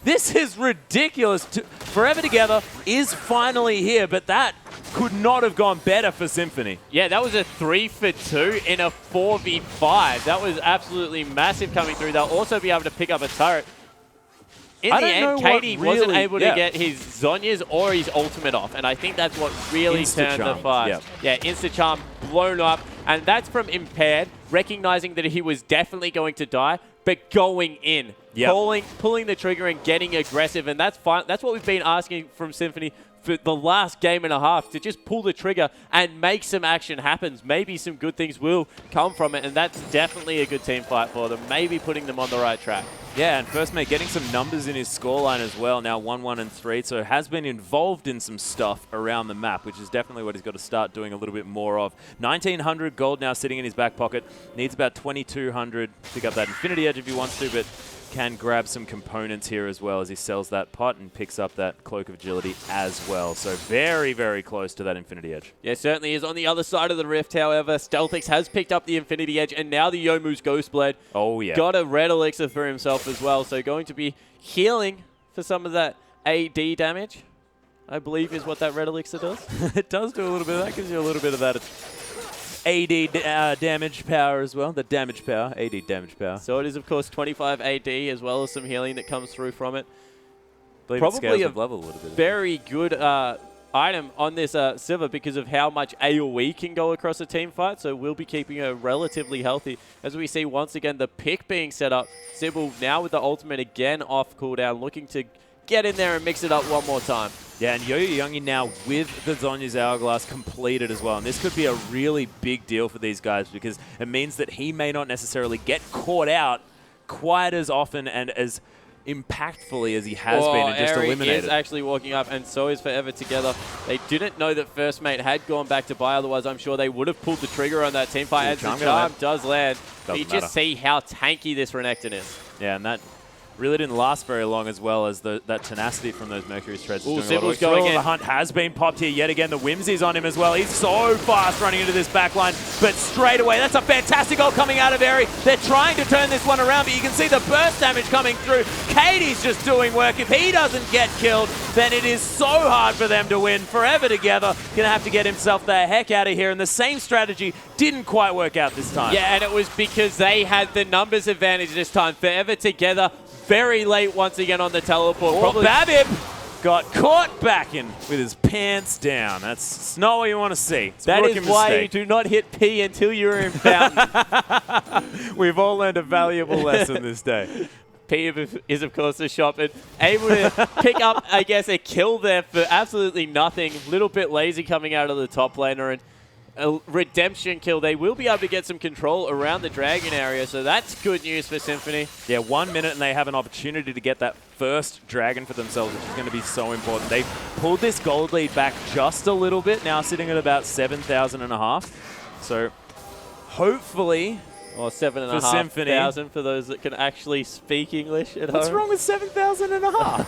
This is ridiculous. Forever Together is finally here, but that could not have gone better for Symphony. Yeah, that was a 3 for 2 in a 4v5. That was absolutely massive coming through. They'll also be able to pick up a turret. In the end, Katie wasn't able to get his Zhonya's or his ultimate off, and I think that's what really turned the fight. Yeah, Insta-Charm blown up, and that's from Impaired, recognizing that he was definitely going to die, but going in. Pulling the trigger and getting aggressive, and that's fine. That's what we've been asking from Symphony for the last game and a half, to just pull the trigger and make some action happen. Maybe some good things will come from it, and that's definitely a good team fight for them. Maybe putting them on the right track. Yeah, and First Mate getting some numbers in his scoreline as well, now 1-1 and 3, so has been involved in some stuff around the map, which is definitely what he's got to start doing a little bit more of. 1,900 gold now sitting in his back pocket, needs about 2,200 to pick up that Infinity Edge if he wants to, but can grab some components here as well as he sells that pot and picks up that Cloak of Agility as well. So very, very close to that Infinity Edge. Yeah, certainly is. On the other side of the rift, however, Stealthix has picked up the Infinity Edge, and now the Youmuu's Ghost Blade. Oh, yeah. Got a red elixir for himself as well, so going to be healing for some of that AD damage, I believe is what that red elixir does. It does do a little bit of that, gives you a little bit of that AD damage power as well, the damage power, AD damage power. So it is, of course, 25 AD as well as some healing that comes through from it. Probably a level a little bit. Very good item on this Sivir because of how much AoE can go across a team fight, so we'll be keeping her relatively healthy. As we see once again the pick being set up, Sybil now with the ultimate again off cooldown, looking to get in there and mix it up one more time. Yeah, and Yo-Yo Youngie now with the Zhonya's Hourglass completed as well. And this could be a really big deal for these guys because it means that he may not necessarily get caught out quite as often and as impactfully as he has been and just eliminated. Is actually walking up, and so is Forever Together. They didn't know that First Mate had gone back to buy, otherwise I'm sure they would have pulled the trigger on that team fight. As the charm does land, but you just see how tanky this Renekton is. Yeah, and that really didn't last very long as well as that tenacity from those Mercury's treads. Ooh, Sybil's going in. The Hunt has been popped here yet again. The Whimsy's on him as well. He's so fast running into this backline, but straight away, that's a fantastic ult coming out of Eri. They're trying to turn this one around, but you can see the burst damage coming through. Katie's just doing work. If he doesn't get killed, then it is so hard for them to win. Forever Together gonna have to get himself the heck out of here, and the same strategy didn't quite work out this time. Yeah, and it was because they had the numbers advantage this time. Forever Together very late once again on the teleport. Babip got caught backing with his pants down. That's not what you want to see. That is why you do not hit P until you're in fountain. We've all learned a valuable lesson this day. MVP is, of course, the shop, and able to pick up, I guess, a kill there for absolutely nothing. A little bit lazy coming out of the top laner, and a redemption kill. They will be able to get some control around the dragon area, so that's good news for Symphony. Yeah, 1 minute and they have an opportunity to get that first dragon for themselves, which is going to be so important. They pulled this gold lead back just a little bit, now sitting at about 7,500. So hopefully... Or 7,500 for those that can actually speak English at home. What's wrong with 7,500?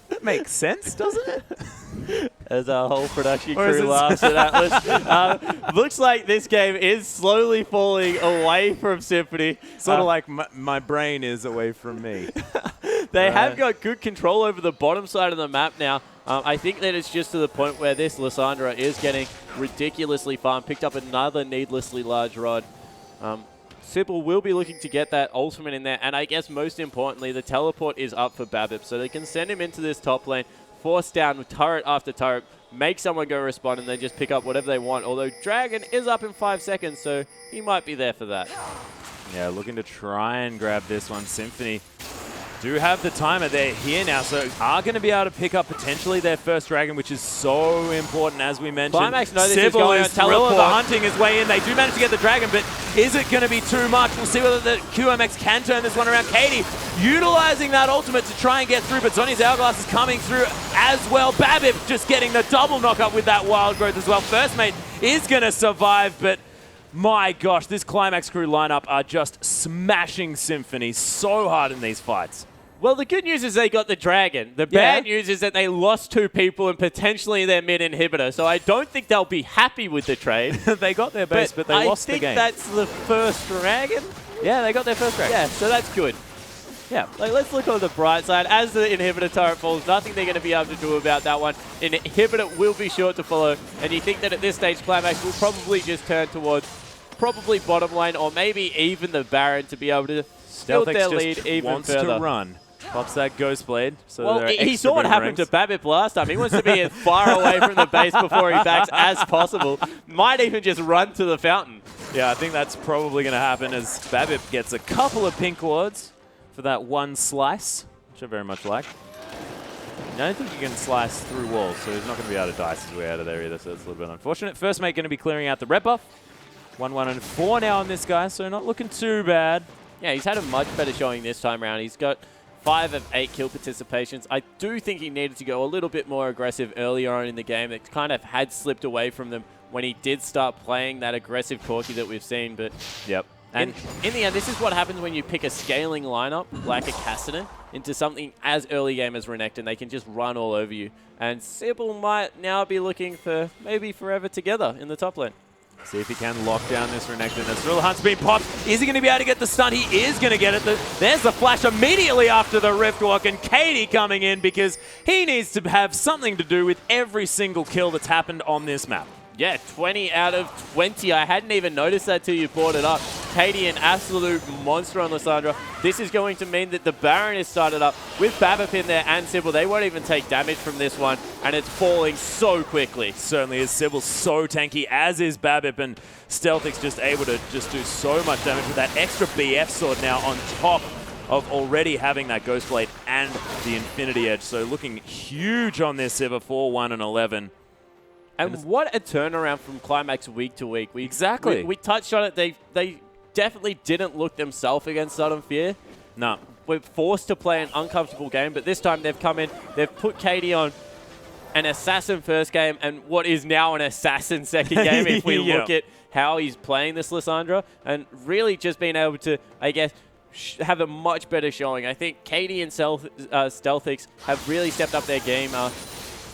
That makes sense, doesn't it? As our whole production crew laughs at Atlas. Looks like this game is slowly falling away from Symphony. Sort of like my brain is away from me. They have got good control over the bottom side of the map now. I think that it's just to the point where this Lysandra is getting ridiculously farmed. Picked up another needlessly large rod. Sybil will be looking to get that ultimate in there, and I guess most importantly, the teleport is up for Babip, so they can send him into this top lane, force down with turret after turret, make someone go respond, and then just pick up whatever they want. Although Dragon is up in 5 seconds, so he might be there for that. Yeah, looking to try and grab this one. Symphony do have the timer. They're here now, so are going to be able to pick up potentially their first dragon, which is so important, as we mentioned. Climax know this is Sybil going on teleport. Thriller hunting his way in. They do manage to get the dragon, but is it going to be too much? We'll see whether the QMX can turn this one around. Katie utilizing that ultimate to try and get through, but Zhonya's Hourglass is coming through as well. Babip just getting the double knockup with that wild growth as well. First mate is going to survive, but my gosh, this Qlimax Crew lineup are just smashing Symphony so hard in these fights. Well, the good news is they got the dragon. The bad news is that they lost 2 people and potentially their mid inhibitor. So I don't think they'll be happy with the trade. They got their base, but they lost the game. I think that's the first dragon. Yeah, they got their first dragon. Yeah, so that's good. Yeah, like, let's look on the bright side. As the inhibitor turret falls, nothing they're going to be able to do about that one. An inhibitor will be sure to follow, and you think that at this stage, Climax will probably just turn towards probably bottom lane or maybe even the Baron to be able to build their lead even further. Wants to run. Pops that Ghost Blade. So well, he saw what happened to Babip last time. He wants to be as far away from the base before he backs as possible. Might even just run to the fountain. Yeah, I think that's probably going to happen as Babip gets a couple of pink wards for that one slice, which I very much like. I don't think you can slice through walls, so he's not going to be able to dice his way out of there either, so it's a little bit unfortunate. First mate going to be clearing out the red buff. 1-1 and 4 now on this guy, so not looking too bad. Yeah, he's had a much better showing this time around. He's got 5 of 8 kill participations. I do think he needed to go a little bit more aggressive earlier on in the game. It kind of had slipped away from them when he did start playing that aggressive Corki that we've seen. But yep. And in the end, this is what happens when you pick a scaling lineup like a Cassidy into something as early game as Renekton. They can just run all over you. And Sybil might now be looking for maybe forever together in the top lane. See if he can lock down this Renekton. As Thriller Hunt's been popped. Is he going to be able to get the stun? He is going to get it. There's the flash immediately after the Rift Walk, and Katie coming in because he needs to have something to do with every single kill that's happened on this map. Yeah, 20 out of 20. I hadn't even noticed that till you brought it up. Katie, an absolute monster on Lysandra. This is going to mean that the Baron is started up with Babip in there and Sybil. They won't even take damage from this one, and it's falling so quickly. Certainly is. Sybil's so tanky, as is Babip, and Stealthic's just able to just do so much damage with that extra BF sword now on top of already having that Ghost Blade and the Infinity Edge. So looking huge on this Sybil, 4-1 and 11. And what a turnaround from Climax week to week. We touched on it. They definitely didn't look themselves against Sudden Fear. No. We're forced to play an uncomfortable game, but this time they've come in, they've put Katie on an Assassin first game and what is now an Assassin second game if we look at how he's playing this Lysandra, and really just being able to, I guess, have a much better showing. I think Katie and Stealthix have really stepped up their game.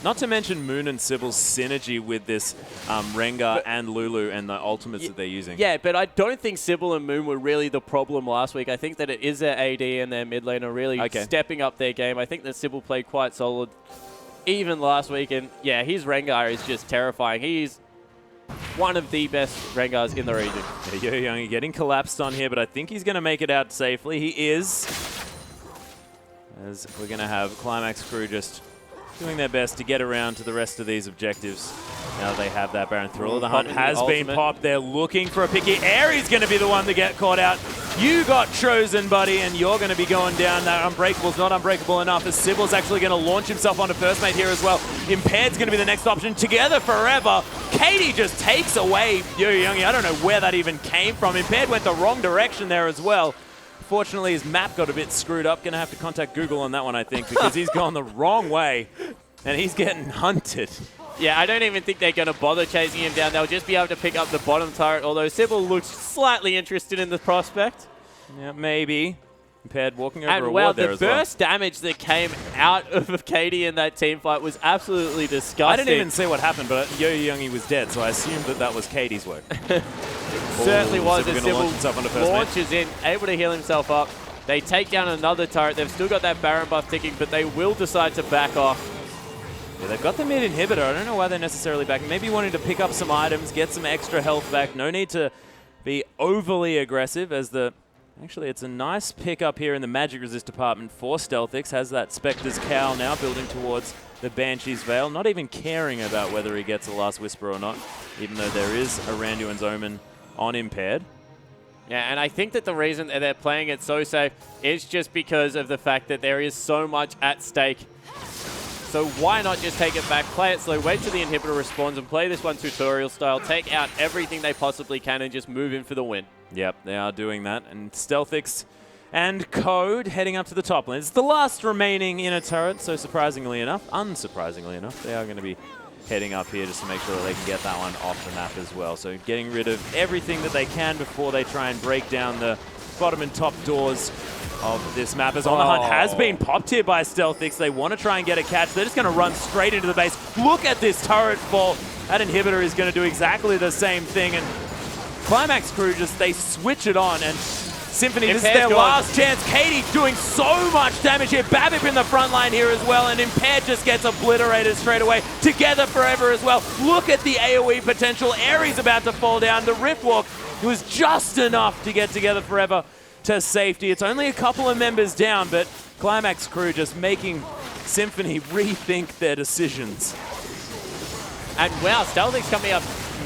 Not to mention Moon and Sybil's synergy with this Rengar and Lulu and the ultimates that they're using. Yeah, but I don't think Sybil and Moon were really the problem last week. I think that it is their AD and their mid lane are really stepping up their game. I think that Sybil played quite solid even last week. And yeah, his Rengar is just terrifying. He's one of the best Rengars in the region. Yeah, Yo-Young getting collapsed on here, but I think he's going to make it out safely. He is. As we're going to have Qlimax Crew just doing their best to get around to the rest of these objectives. Now they have that Baron Thriller. The hunt has been popped. They're looking for a picky. Aries going to be the one to get caught out. You got chosen, buddy, and you're going to be going down. That Unbreakable's not unbreakable enough, as Sybil's actually going to launch himself onto first mate here as well. Impaired's going to be the next option. Together forever. Katie just takes away Yo-Youngie. I don't know where that even came from. Impaired went the wrong direction there as well. Fortunately, his map got a bit screwed up. Going to have to contact Google on that one, I think, because he's gone the wrong way, and he's getting hunted. Yeah, I don't even think they're going to bother chasing him down. They'll just be able to pick up the bottom turret, although Sybil looks slightly interested in the prospect. Yeah, maybe. Impaired walking over a And ward there as well. the burst damage that came out of Katie in that team fight was absolutely disgusting. I didn't even see what happened, but Yo-Youngie was dead, so I assumed that that was Katie's work. Certainly was, as Sybil launches in, able to heal himself up. They take down another turret. They've still got that Baron buff ticking, but they will decide to back off. Yeah, they've got the mid inhibitor. I don't know why they're necessarily backing. Maybe wanting to pick up some items, get some extra health back. No need to be overly aggressive, as the... Actually, it's a nice pickup here in the magic resist department for Stealthix. Has that Spectre's Cowl now building towards the Banshee's Veil. Not even caring about whether he gets a Last Whisper or not, even though there is a Randuin's Omen on Impaired. Yeah, and I think that the reason that they're playing it so safe is just because of the fact that there is so much at stake. So why not just take it back, play it slow, wait till the inhibitor respawns, and play this one tutorial style, take out everything they possibly can, and just move in for the win. Yep, they are doing that. And Stealthix and Code heading up to the top lane. It's the last remaining inner turret, so unsurprisingly enough, they are going to be heading up here just to make sure that they can get that one off the map as well. So getting rid of everything that they can before they try and break down the bottom and top doors of this map. As On the Hunt has been popped here by Stealthix. They want to try and get a catch. They're just going to run straight into the base. Look at this turret fall. That inhibitor is going to do exactly the same thing. And Qlimax Crew they switch it on. And Symphony, this is their last chance. Katie doing so much damage here. Babip in the front line here as well. And Impaired just gets obliterated straight away. Together forever as well. Look at the AoE potential. Ares about to fall down. The Riftwalk was just enough to get Together forever to safety. It's only a couple of members down, but Qlimax Crew just making Symphony rethink their decisions. And wow, Stealthix coming up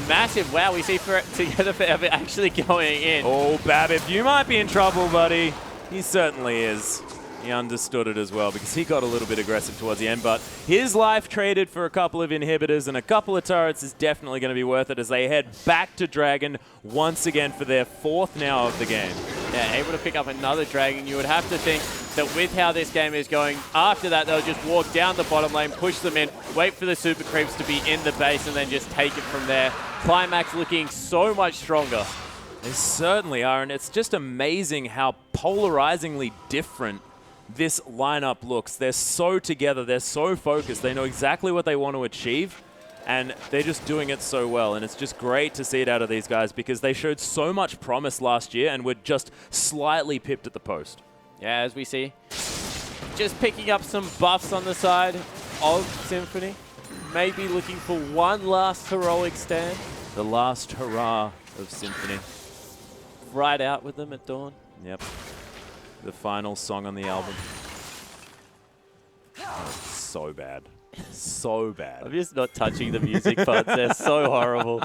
massive. Wow, we see Together Forever actually going in. Oh, Babip, you might be in trouble, buddy. He certainly is. He understood it as well because he got a little bit aggressive towards the end, but his life traded for a couple of inhibitors and a couple of turrets is definitely going to be worth it as they head back to Dragon once again for their fourth now of the game. Yeah, able to pick up another Dragon. You would have to think that with how this game is going, after that they'll just walk down the bottom lane, push them in, wait for the super creeps to be in the base and then just take it from there. Climax looking so much stronger. They certainly are, and it's just amazing how polarizingly different this lineup looks. They're so together, they're so focused, they know exactly what they want to achieve, and they're just doing it so well. And it's just great to see it out of these guys because they showed so much promise last year and were just slightly pipped at the post. Yeah, as we see, just picking up some buffs on the side of Symphony. Maybe looking for one last heroic stand. The last hurrah of Symphony. Right out with them at dawn. Yep. The final song on the album. Oh, so bad. So bad. I'm just not touching the music parts. They're so horrible.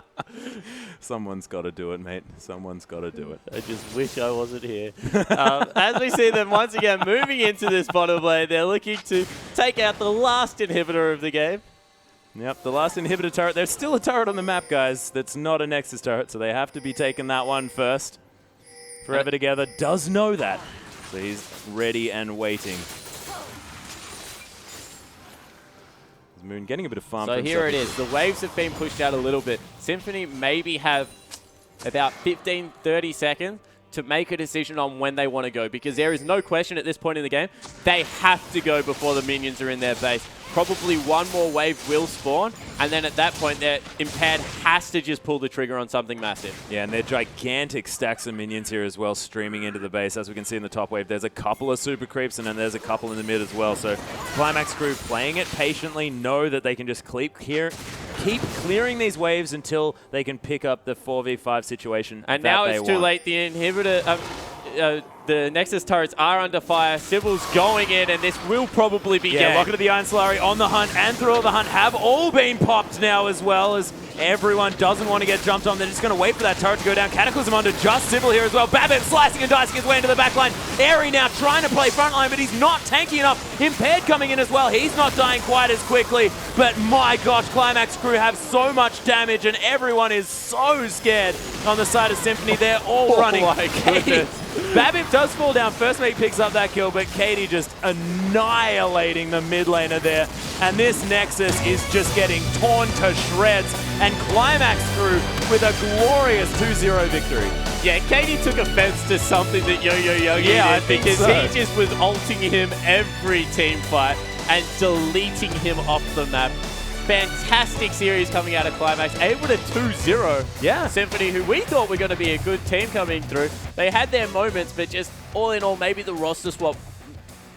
Someone's got to do it, mate. Someone's got to do it. I just wish I wasn't here. As we see them once again moving into this bottom lane, they're looking to take out the last inhibitor of the game. Yep, the last inhibitor turret. There's still a turret on the map, guys, that's not a Nexus turret, so they have to be taking that one first. Forever Together does know that. So he's ready and waiting. Moon getting a bit of farm. So here it is. The waves have been pushed out a little bit. Symphony maybe have about 15, 30 seconds to make a decision on when they want to go, because there is no question at this point in the game, they have to go before the minions are in their base. Probably one more wave will spawn, and then at that point, their Impaired has to just pull the trigger on something massive. Yeah, and they're gigantic stacks of minions here as well, streaming into the base. As we can see in the top wave, there's a couple of super creeps, and then there's a couple in the mid as well. So Qlimax Crew playing it patiently, know that they can just keep clearing these waves until they can pick up the 4v5 situation. And now it's too late. The inhibitor, the Nexus turrets are under fire. Sybil's going in, and this will probably be game. Rocket of the Iron Solari on the hunt and Thrill of the Hunt have all been popped now as well, as everyone doesn't want to get jumped on. They're just going to wait for that turret to go down. Cataclysm onto just Sybil here as well. Babip slicing and dicing his way into the backline. Airy now trying to play frontline, but he's not tanky enough. Impaired coming in as well. He's not dying quite as quickly, but my gosh, Qlimax Crew have so much damage, and everyone is so scared on the side of Symphony. They're all running. My goodness. Babip does fall down. First mate picks up that kill, but Katie just annihilating the mid laner there. And this Nexus is just getting torn to shreds. And Qlimax Crew with a glorious 2-0 victory. Yeah, Katie took offense to something that Yo-Yo did, I think because so. he just was ulting him every team fight and deleting him off the map. Fantastic series coming out of Climax, able to 2-0 Symphony, who we thought were going to be a good team coming through. They had their moments, but just all in all, maybe the roster swap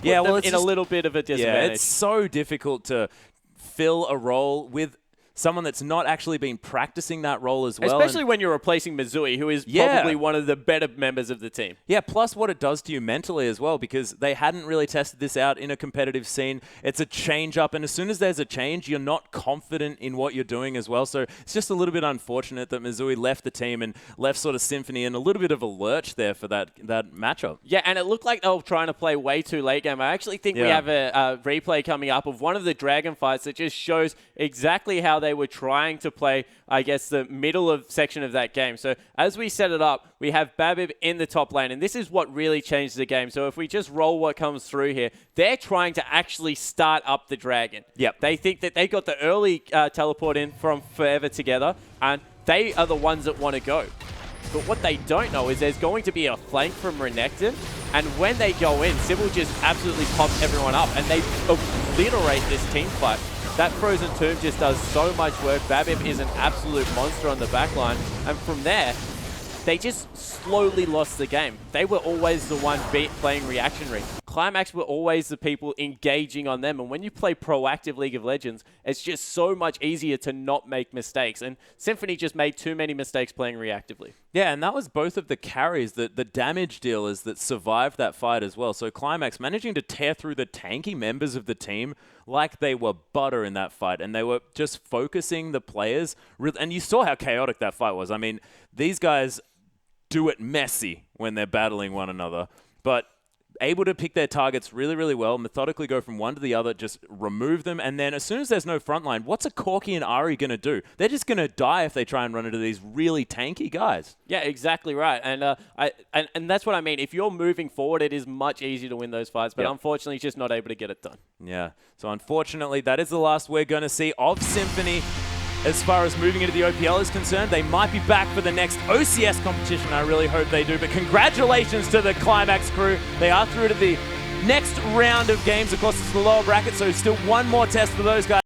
put them in a little bit of a disadvantage. Yeah, it's so difficult to fill a role with someone that's not actually been practicing that role as well. Especially when you're replacing Mizui, who is probably one of the better members of the team. Yeah, plus what it does to you mentally as well, because they hadn't really tested this out in a competitive scene. It's a change up, and as soon as there's a change, you're not confident in what you're doing as well. So it's just a little bit unfortunate that Mizui left the team and left sort of Symphony in a little bit of a lurch there for that matchup. Yeah, and it looked like they were trying to play way too late game. I actually think we have a replay coming up of one of the Dragon fights that just shows exactly how they were trying to play, I guess, the middle section of that game. So as we set it up, we have Babip in the top lane, and this is what really changed the game. So if we just roll what comes through here, they're trying to actually start up the Dragon. Yep. They think that they got the early teleport in from Forever Together, and they are the ones that want to go. But what they don't know is there's going to be a flank from Renekton, and when they go in, Sybil just absolutely pops everyone up, and they obliterate this team fight. That Frozen Tomb just does so much work. Babip is an absolute monster on the backline, and from there, they just slowly lost the game. They were always the one playing reactionary. Climax were always the people engaging on them, and when you play proactive League of Legends, it's just so much easier to not make mistakes, and Symphony just made too many mistakes playing reactively. Yeah, and that was both of the carries, the damage dealers that survived that fight as well. So Climax managing to tear through the tanky members of the team like they were butter in that fight, and they were just focusing the players. And you saw how chaotic that fight was. I mean, these guys do it messy when they're battling one another, but able to pick their targets really, really well, methodically go from one to the other, just remove them, and then as soon as there's no front line, what's a Corki and Ari going to do? They're just going to die if they try and run into these really tanky guys. Yeah, exactly right. And and that's what I mean. If you're moving forward, it is much easier to win those fights, but unfortunately, just not able to get it done. Yeah, so unfortunately, that is the last we're going to see of Symphony. As far as moving into the OPL is concerned, they might be back for the next OCS competition. I really hope they do. But congratulations to the Qlimax Crew. They are through to the next round of games. Of course, it's the lower bracket, so still one more test for those guys.